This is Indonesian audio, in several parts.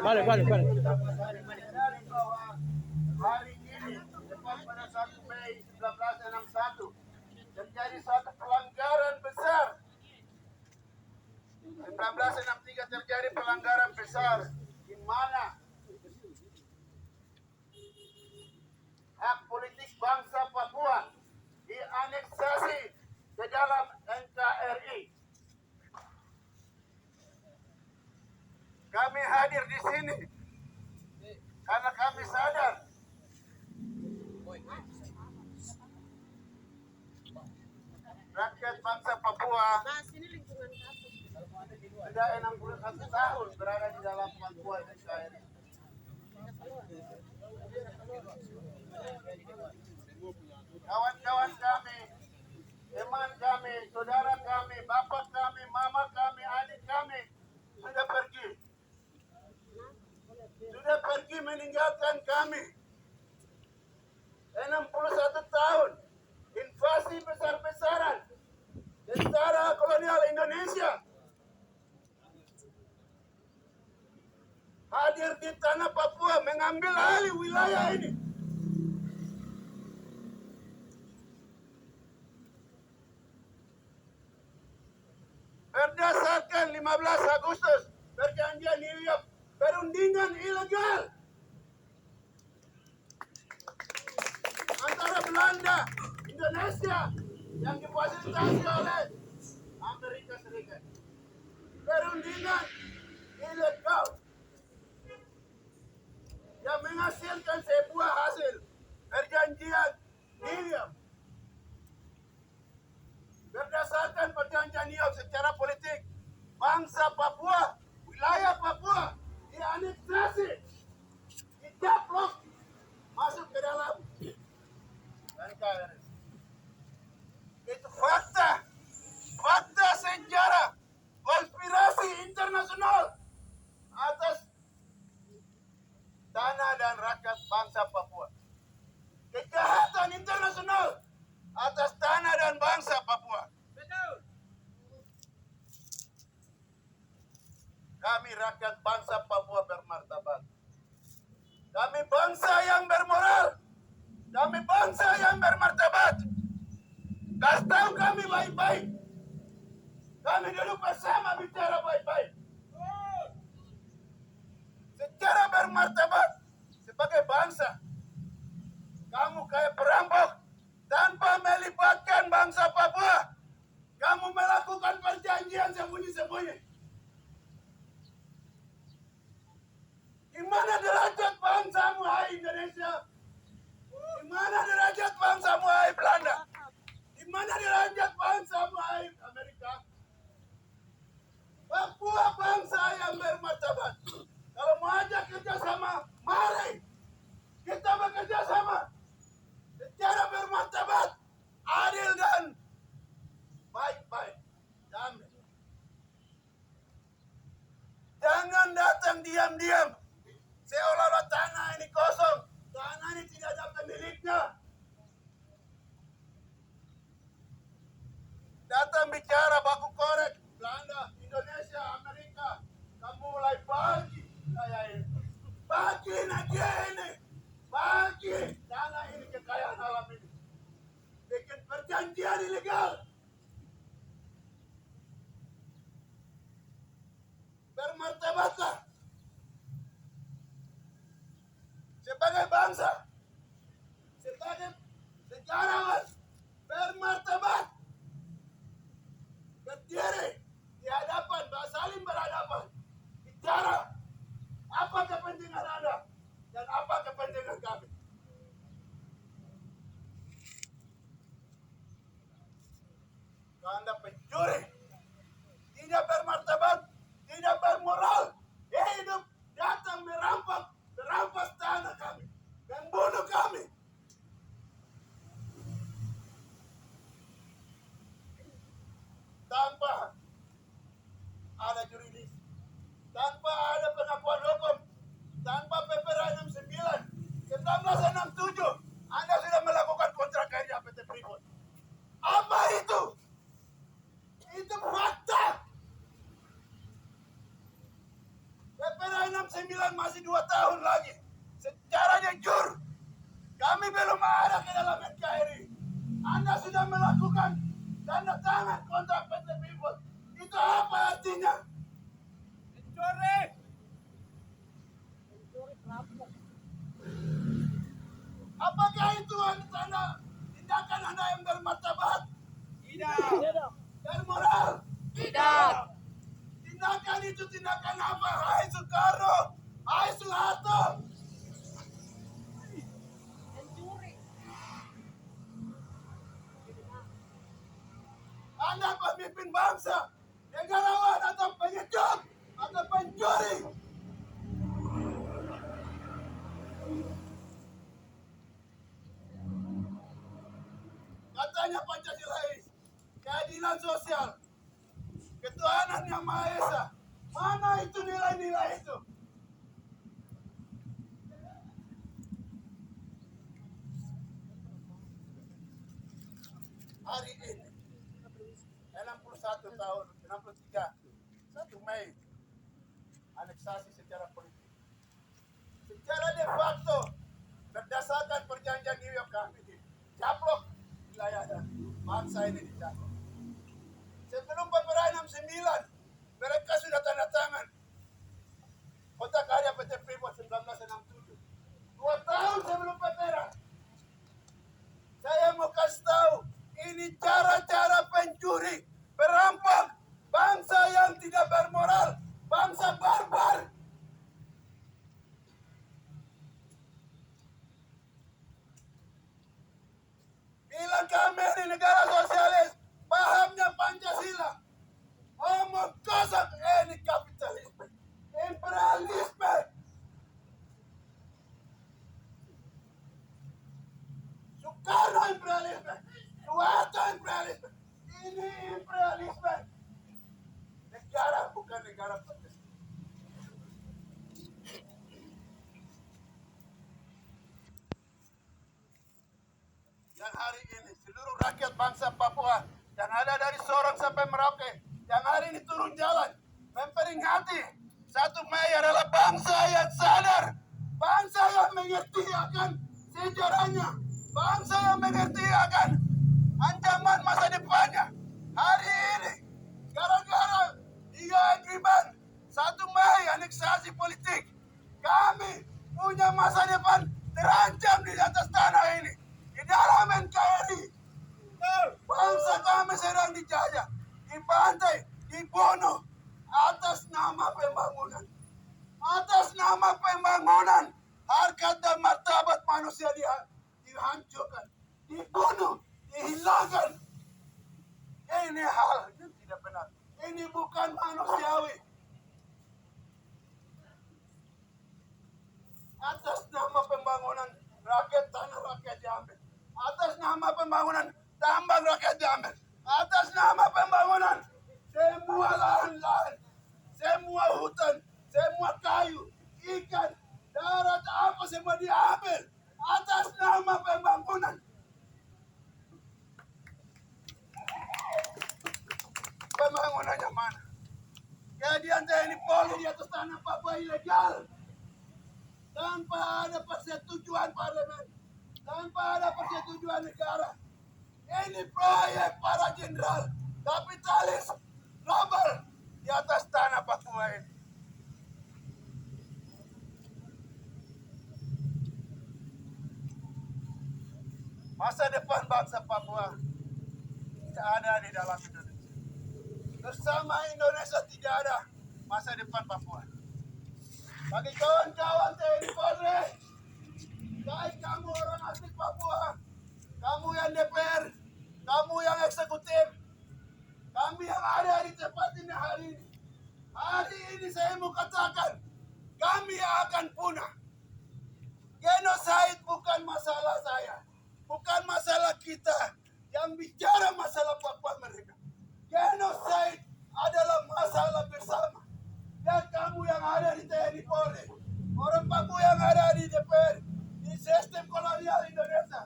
Balik, balik, balik. Hari ini, tepat pada 1 Mei 1961, terjadi suatu pelanggaran besar. 1963 terjadi pelanggaran besar, di mana hak politik bangsa Papua dianeksasi ke dalam NKRI. Kami hadir di sini karena kami sadar rakyat bangsa Papua sudah 61 tahun berada di dalam pangkuan NKRI. Kawan-kawan kami, teman kami, saudara kami, bapak kami, mama kami, adik kami sudah pergi. Sudah pergi meninggalkan kami. 61 tahun invasi besar-besaran tentara kolonial Indonesia hadir di tanah Papua mengambil alih wilayah ini. Berdasarkan 15 Agustus perjanjian New York, perundingan ilegal antara Belanda, Indonesia yang difasilitasi oleh Amerika Serikat. Perundingan ilegal yang menghasilkan sebuah hasil perjanjian New York. Berdasarkan perjanjian New York secara politik, bangsa Papua, wilayah Papua dianeksasi, dicaplok masuk ke dalam NKRI. Itu fakta sejarah konspirasi internasional atas tanah dan rakyat bangsa Papua. Kejahatan internasional atas tanah dan bangsa Papua. Betul. Kami rakyat bangsa Papua bermartabat. Kami bangsa yang bermoral. Kami bangsa yang bermartabat. Kasih tahu kami baik-baik. Kami duduk bersama bicara baik-baik. Secara bermartabat sebagai bangsa. Kamu kayak perampok tanpa melibatkan bangsa Papua. Kamu melakukan perjanjian sembunyi-sembunyi. Di mana derajat bangsamu, hai Indonesia? Di mana derajat bangsamu, hai Belanda? Di mana derajat bangsamu, hai Amerika? Papua bangsa yang bermartabat. Kalau mau ajak kerjasama, mari kita bekerja sama secara bermartabat, adil dan baik-baik. Jangan datang diam-diam seolah-olah tanah ini kosong. Tanah ini tidak ada pemiliknya. Datang bicara baku korek Belanda, Indonesia, Amerika. Kamu mulai bagi wilayah ini. Bagi negeri ini. Bagi tanah ini, kekayaan alam ini. Bikin perjanjian ilegal. Bermartabatlah sebagai bangsa, sebagai negarawan bermartabat, berdiri di hadapan, saling berhadapan, bicara apa kepentingan Anda dan apa kepentingan kami. Anda pencuri, tidak bermartabat, tidak bermoral, hidup datang merampas tanah kami, membunuh kami. Tanpa ada juridis, tanpa ada pengakuan hukum, tanpa PPRA 69, 1967, Anda sudah melakukan kontrak karya PT Freeport. Apa itu? masih 2 tahun lagi. Secara jujur, kami belum ada ke dalam NKRI. Anda sudah melakukan tanda tangan kontrak PT Freeport. Itu apa artinya? Mencuri. Apakah itu tanda tindakan Anda yang bermartabat? Tidak. Bermoral? Tidak. Tindakan itu tindakan apa? Hai Soekarno, hai Soeharto. Anda pemimpin bangsa, negarawan atau pengecut atau pencuri? Katanya Pancasilais, keadilan sosial, ketuhanan yang Maha Esa. Mana itu nilai-nilai itu? Hari ini 61 tahun, 63, 1 Mei, aneksasi secara politik. Secara de facto, berdasarkan perjanjian New York kami dicaplok wilayah dan bangsa ini dicaplok. Sebelum Februari 69, mereka sudah tanda tangan kontrak karya PT Freeport 1967. 2 tahun sebelum Petera. Saya mau kasih tahu, ini cara-cara pencuri, perampok, bangsa yang tidak bermoral, bangsa barbar. Bilang kami ini negara sosialis, pahamnya Pancasila. Omong kosong, ini kapitalisme, imperialisme. Soekarno imperialisme, Soeharto imperialisme, ini imperialisme. Negara bukan negara Pancasila. Yang hari ini seluruh rakyat bangsa Papua yang ada dari Sorong sampai Merauke, yang hari ini turun jalan memperingati 1 Mei adalah bangsa yang sadar, bangsa yang mengerti akan sejarahnya, bangsa yang mengerti akan ancaman masa depannya. Hari ini gara-gara 3 Agriban 1 Mei aneksasi politik, kami punya masa depan terancam di atas tanah ini, di dalam NKRI. Bangsa kami sedang dijajah, dibantai, dibunuh atas nama pembangunan. Atas nama pembangunan, harkat dan martabat manusia dihancurkan, dibunuh, dihilangkan. Ini hal yang tidak benar. Ini bukan manusiawi. Atas nama pembangunan, rakyat tanah rakyat diambil. Atas nama pembangunan, tambang rakyat diambil. Atas nama pembangunan, semua lahan-lahan, semua hutan, semua kayu, ikan, darat, apa semua diambil. Atas nama pembangunan. Pembangunannya mana? Kejadian TNI Polri di atas tanah Papua ilegal. Tanpa ada persetujuan parlemen, tanpa ada persetujuan negara. Ini proyek para jenderal kapitalis global di atas tanah Papua ini. Masa depan bangsa Papua tidak ada di dalam Indonesia. Bersama Indonesia tidak ada masa depan Papua. Bagi kawan-kawan TNI Polri, baik kamu orang asli Papua, kamu yang DPR, kamu yang eksekutif, kami yang ada di tempat ini hari ini. Hari ini saya mau katakan, kami akan punah. Genosida bukan masalah saya, bukan masalah kita yang bicara masalah Papua mereka. Genosida adalah masalah bersama. Dan kamu yang ada di TNI Polri, orang Papua yang ada di DPR, di sistem kolonial Indonesia,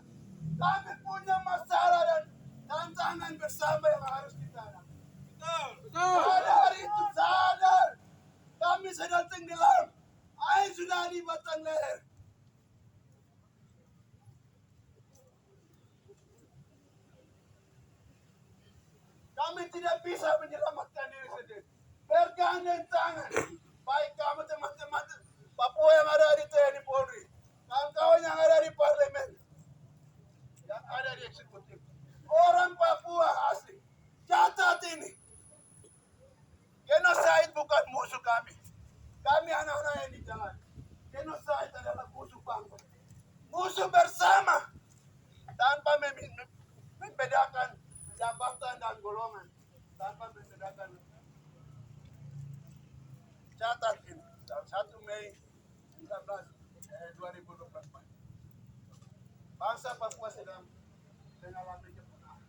kami punya masalah dan tantangan bersama yang harus kita hadapi. Sadar itu, sadar. Kami sedang tenggelam. Air sudah di batang leher. Kami tidak bisa menyelamatkan diri sendiri. Bergandeng tangan. Baik kamu teman-teman Papua yang ada di TNI Polri, kawan-kawan yang ada di parlemen, yang ada di eksekutif. Orang Papua asli. Catat ini. Genocide bukan musuh kami. Kami anak-anak yang di jalan. Genocide adalah musuh bangsa. Musuh bersama. Tanpa membedakan jabatan dan golongan. Tanpa membedakan. Catat ini. Tanggal 1 Mei 2024. Bangsa Papua sedang mengalami kepunahan.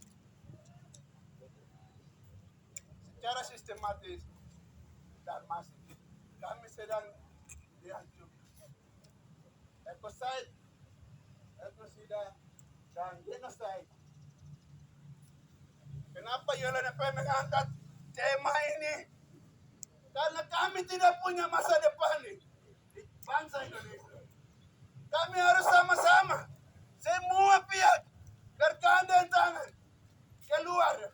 Secara sistematis dan masif, kami sedang dihancurkan. Ekosida dan genocide. Kenapa YLNP mengangkat tema ini? Karena kami tidak punya masa depan di bangsa Indonesia. Kami harus sama-sama, semua pihak bergandeng tangan keluar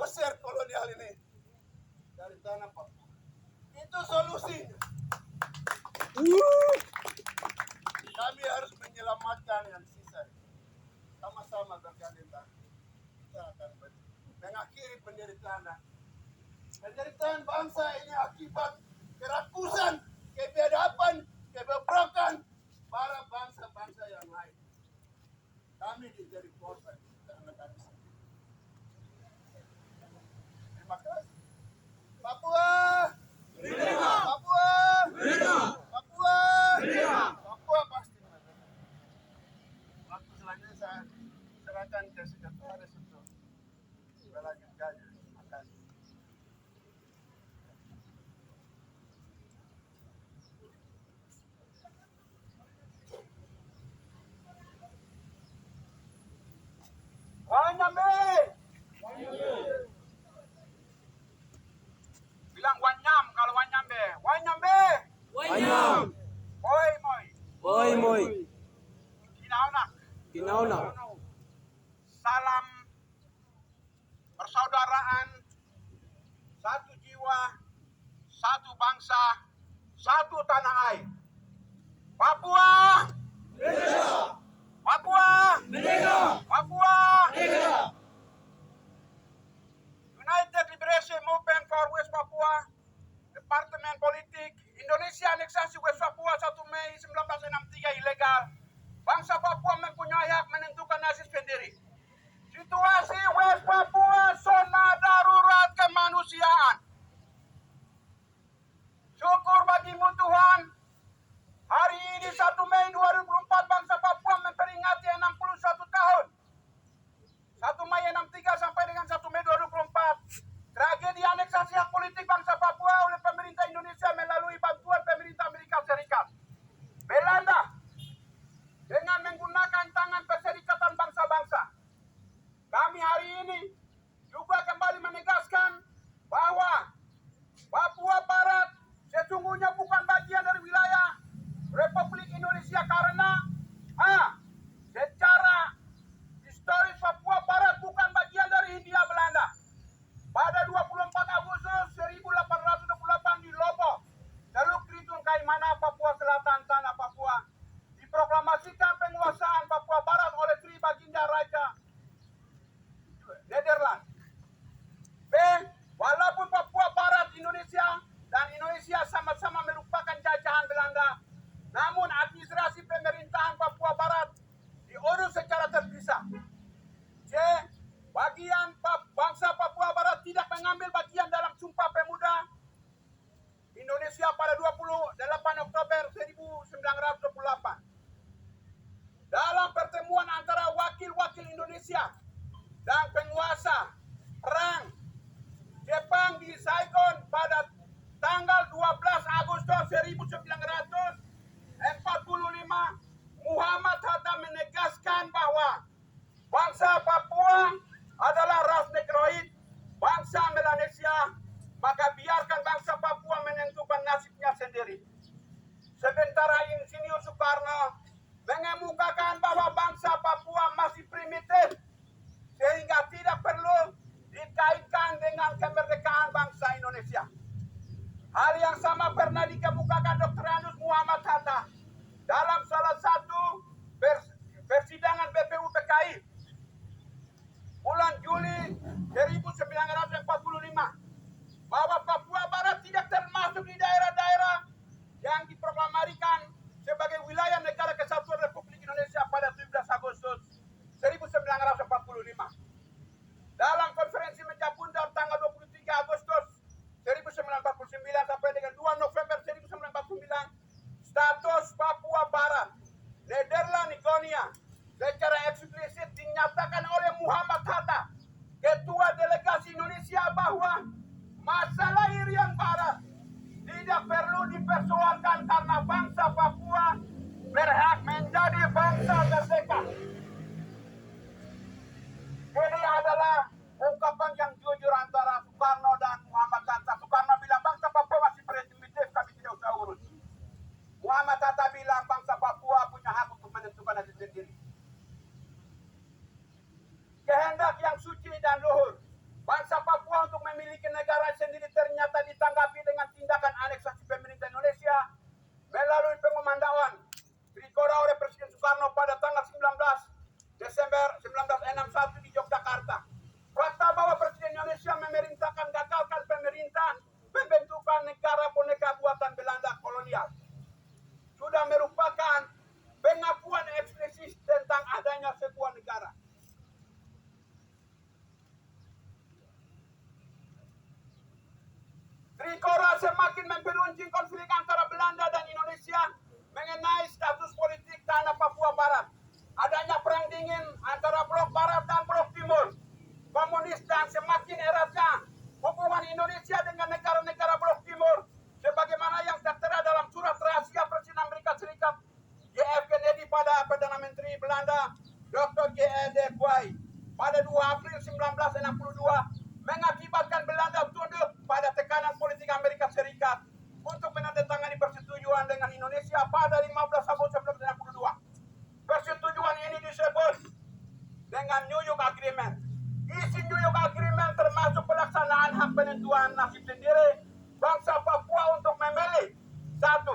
usir kolonial ini dari tanah Papua. Itu solusinya. Kami harus menyelamatkan yang sisa. Sama-sama bergandeng tangan. Kita akan mengakhiri penderitaan bangsa ini akibat kerakusan, kebiadaban, kebebrokan para bangsa-bangsa yang lain. Kami jadi korban karena kami sendiri. Terima kasih. Papua! Merdeka! Papua! Merdeka! Papua! Merdeka! Papua pasti merdeka. Waktu selanjutnya saya serahkan ke sekretaris untuk melanjutkannya. Terima kasih. Wanyambe! Bilang wanyam kalau wanyambe. Wanyambe! Wanyam. Oi moi. Oi moi. Kinauna. Kinauna. Salam persaudaraan, satu jiwa, satu bangsa, satu tanah air. Papua! Merdeka! Papua! Merdeka. Papua! Merdeka. United Liberation Movement for West Papua, Departemen Politik Indonesia aneksasi West Papua 1 Mei 1963 ilegal. Bangsa Papua mempunyai hak menentukan nasib sendiri. Situasi West Papua zona darurat kemanusiaan. Syukur bagimu Tuhan, hari ini 1 Mei 2024 bangsa Papua memperingati 61 tahun. 1 Mei 63 sampai dengan 1 Mei 2024. Tragedi aneksasi hak politik bangsa Papua oleh pemerintah Indonesia melalui bantuan pemerintah Amerika Serikat. Belanda dengan menggunakan tangan Perserikatan Bangsa-Bangsa. Kami hari ini juga kembali menegaskan bahwa Papua Barat sesungguhnya bukan bagian dari wilayah Republik Indonesia karena secara historis Papua Barat bukan bagian dari Hindia Belanda. Pada 24 Agustus 1828 di Lombok, Teluk Triton, Kaimana, Papua Selatan, tanah Papua, diproklamasikan penguasaan Papua Barat oleh Sri Baginda Raja Nederland. B. Walaupun Papua Barat Indonesia dan Indonesia sama-sama merupakan jajahan Belanda, namun administrasi pemerintahan Papua Barat diurus secara terpisah. C. Bagian bangsa Papua Barat tidak mengambil bagian dalam Sumpah Pemuda Indonesia pada 28 Oktober 1928. Dalam pertemuan antara wakil-wakil Indonesia dan penguasa perang Jepang di Saigon pada tanggal 12 Agustus 1945, Muhammad Hatta menegaskan bahwa Soekarno mengemukakan bahwa bangsa Papua masih primitif sehingga tidak perlu dikaitkan dengan kemerdekaan bangsa Indonesia. Hal yang sama pernah dikemukakan Dr. Anus Muhammad Hatta dalam salah satu persidangan BPUPKI bulan Juli 1945 bahwa Papua Barat tidak termasuk di daerah-daerah yang diproklamasikan sebagai wilayah negara kesatuan Republik Indonesia pada 17 Agustus 1945. Dalam konferensi Meja Bundar tanggal 23 Agustus 1949 sampai dengan 2 November 1949, status Papua Barat, Nederland Niconia, secara eksplisit dinyatakan oleh Muhammad Hatta, Ketua Delegasi Indonesia, bahwa masalah Irian Barat tidak perlu dipersoalkan karena bangsa Papua berhak menjadi bangsa merdeka. Ini adalah ungkapan yang jujur antara Soekarno dan Muhammad Hatta. Soekarno bilang bangsa Papua masih primitif, kami tidak usah urus. Muhammad Hatta bilang bangsa Papua punya hak untuk menentukan nasib sendiri. Kehendak yang suci dan luhur bangsa Papua untuk memiliki negara sendiri ternyata ditanggapi dengan tindakan aneksasi pemerintah Indonesia melalui pengomandaan Trikora oleh Presiden Soekarno pada tanggal 19 Desember 1961 di Yogyakarta. Fakta bahwa Presiden Indonesia memerintahkan gagalkan pemerintah pembentukan negara boneka buatan Belanda kolonial sudah merupakan pengakuan eksplisit tentang adanya sebuah negara. Trikora semakin memperuncing konflik antara Belanda dan Indonesia mengenai status politik tanah Papua Barat. Adanya perang dingin antara blok Barat dan blok Timur, komunis, dan semakin eratnya hubungan Indonesia dengan negara-negara blok Timur, sebagaimana yang tertera dalam surat rahasia Presiden Amerika Serikat J.F. Kennedy pada Perdana Menteri Belanda Dr. J.E.D. Quay pada 2 April 1962, mengakibatkan Belanda tunduk pada tekanan politik Amerika Serikat untuk menandatangani persetujuan dengan Indonesia pada 15 Agustus 1962. Persetujuan ini disebut dengan New York Agreement. Isi New York Agreement termasuk pelaksanaan hak penentuan nasib sendiri bangsa Papua untuk memilih: 1.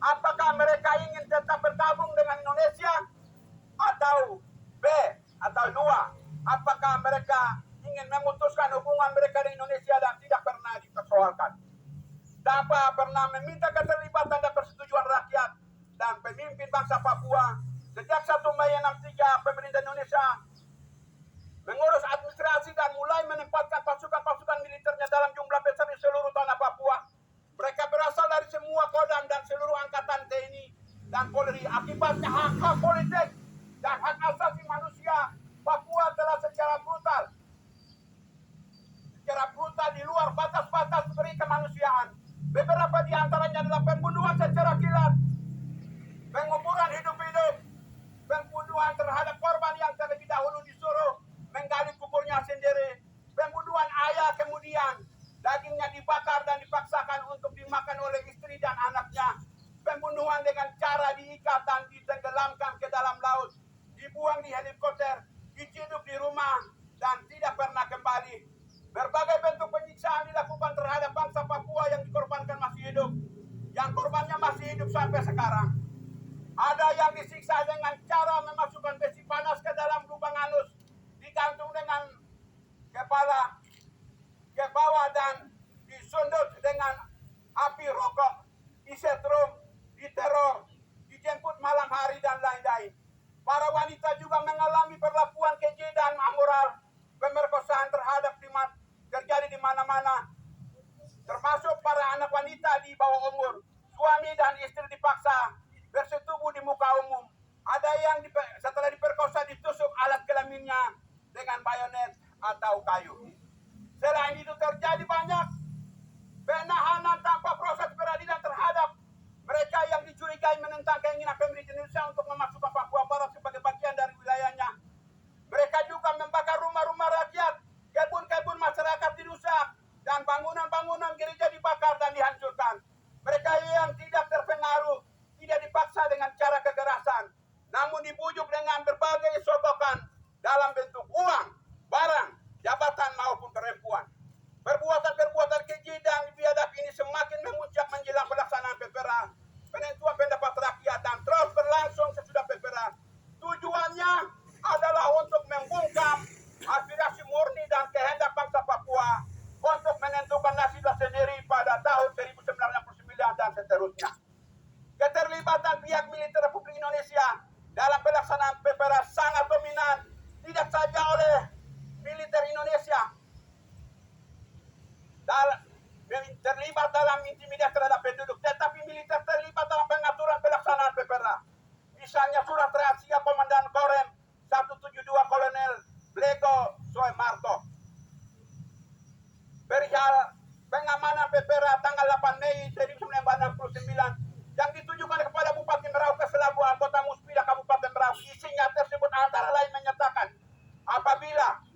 Apakah mereka ingin tetap bergabung dengan Indonesia, atau B, atau 2, apakah mereka ingin memutuskan hubungan mereka dengan Indonesia dan tidak pernah dipersoalkan, tanpa pernah meminta keterlibatan dan persetujuan rakyat dan pemimpin bangsa Papua. Sejak 1 Mei 63, pemerintah Indonesia mengurus administrasi dan mulai menempatkan pasukan-pasukan militernya dalam jumlah besar di seluruh tanah Papua. Mereka berasal dari semua Kodam dan seluruh angkatan TNI dan Polri. Akibatnya hak-hak politik dan hak asasi manusia Papua telah secara brutal di luar batas-batas beri kemanusiaan. Beberapa di antaranya adalah pembunuhan secara kilat, penguburan hidup-hidup, pembunuhan terhadap korban yang terlebih dahulu disuruh menggali kuburnya sendiri, pembunuhan ayah kemudian dagingnya dibakar dan dipaksakan untuk dimakan oleh istri dan anaknya, pembunuhan dengan cara diikat dan ditenggelamkan ke dalam laut, dibuang di helikopter, diciduk di rumah dan tidak pernah kembali. Berbagai bentuk penyiksaan dilakukan terhadap bangsa Papua yang dikorbankan masih hidup, yang korbannya masih hidup sampai sekarang. Ada yang disiksa dengan cara memasukkan besi panas ke dalam lubang anus, digantung dengan kepala ke bawah dan disundut dengan api rokok, disetrum, diteror, dijemput malam hari dan lain-lain. Para wanita juga mengalami perlakuan keji dan amoral, pemerkosaan terjadi di mana-mana, termasuk para anak wanita di bawah umur. Suami dan istri dipaksa bersetubuh di muka umum. Ada yang setelah diperkosa ditusuk alat kelaminnya dengan bayonet atau kayu. Selain itu terjadi banyak penahanan tanpa proses peradilan terhadap mereka yang dicurigai menentang keinginan pemerintah Indonesia untuk memasukkan Papua Barat sebagai bagian dari wilayahnya. Mereka juga membakar rumah-rumah rakyat, kebun-kebun masyarakat dirusak, dan bangunan-bangunan gereja dibakar dan dihancurkan. Mereka yang tidak terpengaruh, tidak dipaksa dengan cara kekerasan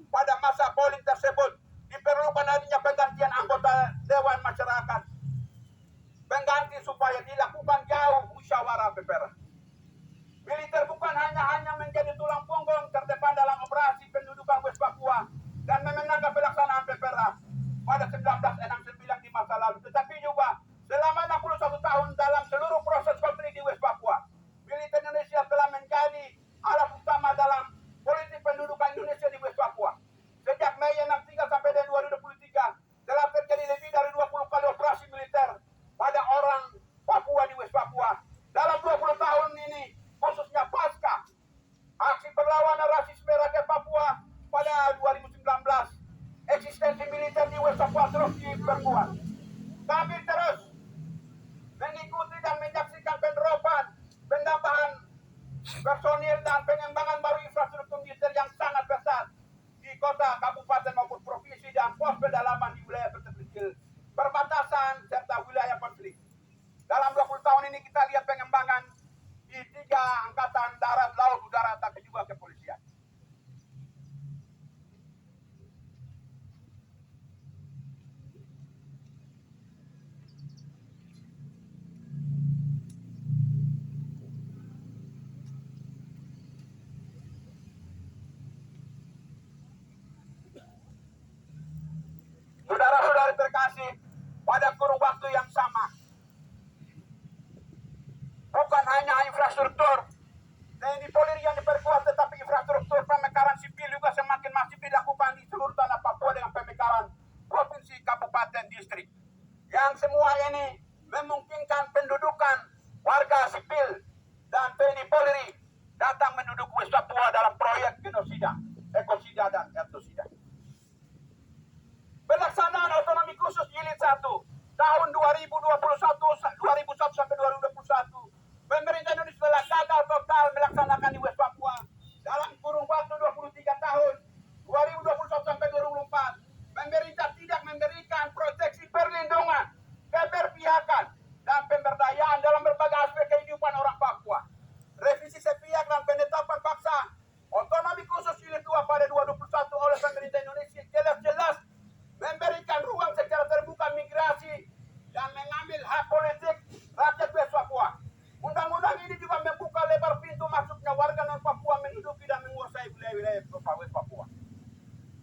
pada masa polling tersebut diperlukan adanya penggantian anggota Dewan Masyarakat. Pengganti supaya dilakukan jauh musyawarah PPRA. Militer bukan hanya menjadi tulang punggung terdepan dalam operasi pendudukan West Papua dan memenangkan pelaksanaan PPRA pada 1969 di masa lalu, tetapi juga selama 61 tahun dalam seluruh proses konflik di West Papua, militer Indonesia telah menjadi alat utama dalam politik pendudukan Indonesia di West Papua. Sejak Mei 63 sampai dengan 2023 telah terjadi lebih dari 20 kali operasi militer pada orang Papua di West Papua. Dalam 20 tahun ini, khususnya pasca aksi perlawanan rasisme rakyat Papua pada 2019, eksistensi militer di West Papua terus diperkuat. Kami terus mengikuti dan menyaksikan penerapan, penambahan personil dan pengembangan baru infrastruktur militer yang sangat besar di kota, kabupaten maupun provinsi dan pos pedalaman di wilayah terpencil, perbatasan serta wilayah konflik. Dalam 20 tahun ini kita lihat pengembangan di 3 angkatan darat, laut, udara, tapi juga kepolisian. Saudara-saudari terkasih, pada kurun waktu yang sama, bukan hanya infrastruktur TNI Polri yang diperkuat, tetapi infrastruktur pemekaran sipil juga semakin masif dilakukan di seluruh tanah Papua dengan pemekaran provinsi, kabupaten, distrik. Yang semua ini memungkinkan pendudukan warga sipil dan TNI Polri datang menduduki West Papua dalam proyek genosida, ekosida, dan etnosida. Pelaksanaan otonomi khusus jilid 1 tahun 2021 sampai 2021, pemerintah Indonesia telah gagal total melaksanakan di West Papua dalam kurun waktu 23 tahun 2021 sampai 2024. Pemerintah tidak memberikan proteksi perlindungan, keberpihakan, dan pemberdayaan dalam berbagai aspek kehidupan orang Papua. Revisi sepihak dan penetapan paksa otonomi khusus jilid 2 pada 2021 oleh pemerintah Indonesia jelas-jelas memberikan ruang secara terbuka migrasi dan mengambil hak politik rakyat West Papua. Undang-undang ini juga membuka lebar pintu masuknya warga non-Papua menduduki dan menguasai wilayah-wilayah West Papua.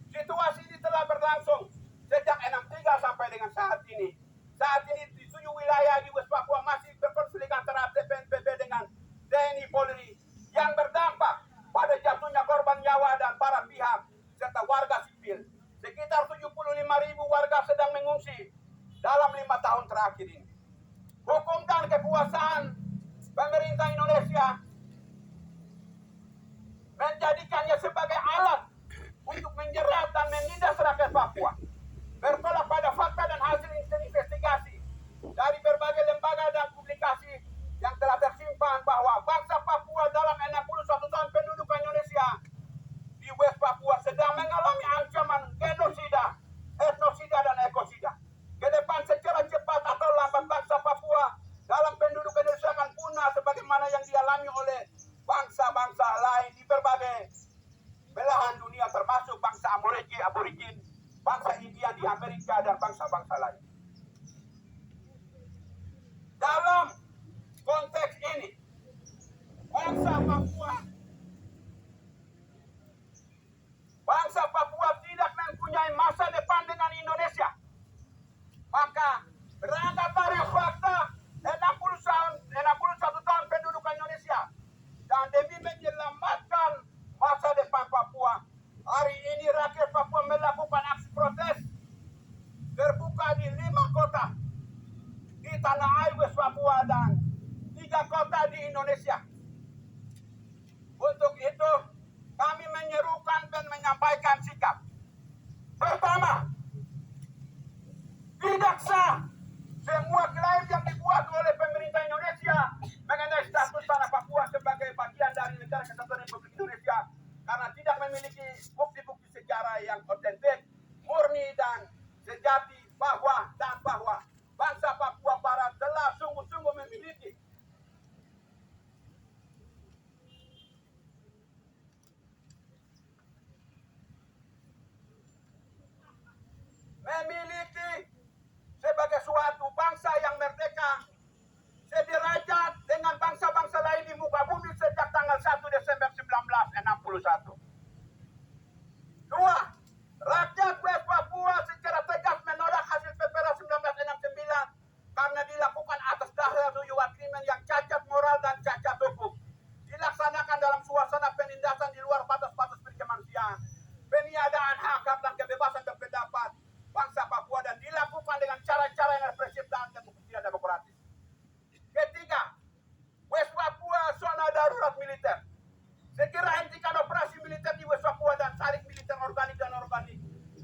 Situasi ini telah berlangsung sejak 63 sampai dengan saat ini. Saat ini di 7 wilayah di West Papua masih berkonflik antara TPNPB dengan TNI Polri yang berdampak pada jatuhnya korban nyawa dan para pihak serta warga sipil. Sekitar 75.000 warga sedang mengungsi dalam 5 tahun terakhir ini. Hukum dan kekuasaan pemerintah Indonesia menjadikannya sebagai alat untuk menjerat dan menindas rakyat Papua. Bertolak pada fakta dan hasil investigasi dari berbagai lembaga dan publikasi yang telah tersimpan bahwa bangsa Papua dalam 61 tahun pendudukan Indonesia di West Papua sedang mengalami ancaman genosida, etnosida, dan ekosida. Ke depan secara cepat atau lambat bangsa Papua dalam pendudukan Indonesia akan punah sebagaimana yang dialami oleh bangsa-bangsa lain di berbagai belahan dunia, termasuk bangsa aborigin, bangsa India di Amerika, dan bangsa-bangsa lain. Dalam konteks ini, bangsa Papua tidak mempunyai masa depan dengan Indonesia. Maka berangkat dari fakta 61 tahun pendudukan Indonesia dan demi menyelamatkan masa depan Papua, hari ini rakyat Papua melakukan aksi protes terbuka di 5 kota di tanah air West Papua dan 3 kota di Indonesia. Untuk itu kami menyerukan dan menyampaikan sikap. Pertama, tidak sah semua klaim yang dibuat oleh pemerintah Indonesia mengenai status tanah Papua sebagai bagian dari negara kesatuan Republik Indonesia karena tidak memiliki bukti-bukti sejarah yang otentik, murni, dan sejati bahwa bangsa Papua Barat telah sungguh-sungguh memiliki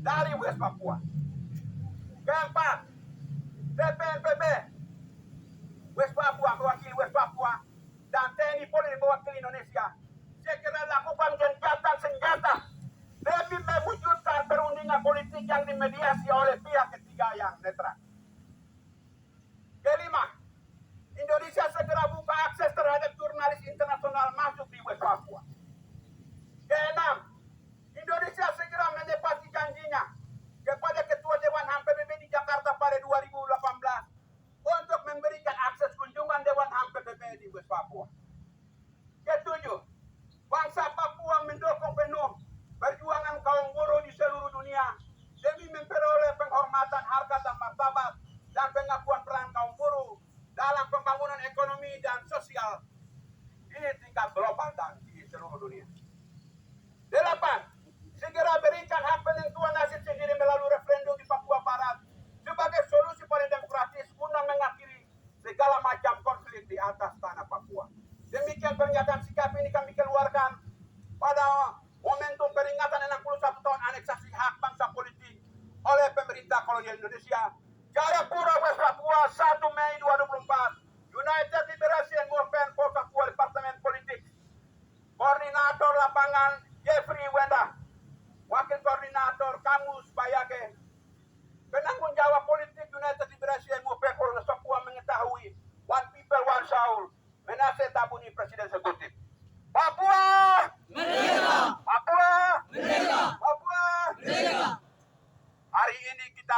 dari West Papua. Keempat, TPNPB West Papua, mewakili West Papua, dan TNI Polri mewakili Indonesia segera lakukan gencatan senjata demi mewujudkan perundingan politik yang dimediasi oleh pihak ketiga yang netral. Kelima, Indonesia segera buka akses terhadap jurnalis internasional masuk di West Papua. Keenam, Indonesia segera menepati janjinya kepada Ketua Dewan HAM PBB di Jakarta pada 2018 untuk memberikan akses kunjungan Dewan HAM PBB di West Papua. Ketujuh, bangsa Papua mendukung penuh perjuangan kaum buruh di seluruh dunia demi memperoleh penghormatan harkat dan martabat dan pengakuan peran kaum buruh dalam pembangunan ekonomi dan sosial di tingkat global dan di seluruh dunia. Delapan, segera berikan hak penentuan nasib sendiri melalui referendum di Papua Barat sebagai solusi paling demokratis guna mengakhiri segala macam konflik di atas tanah Papua. Demikian pernyataan sikap ini kami keluarkan pada momentum peringatan 61 tahun aneksasi hak bangsa politik oleh pemerintah kolonial Indonesia. Jayapura, West Papua, 1 Mei 2024. United Liberation Movement for Papua Departemen Politik. Koordinator lapangan Jeffrey Wenda. Wakil Koordinator Kamus Bayage. Penanggung jawab politik United Liberation Movement for Papua mengetahui One People One Soul. Menase Tabuni Presiden Eksekutif. Papua Merdeka! Papua Merdeka! Papua Merdeka! Hari ini kita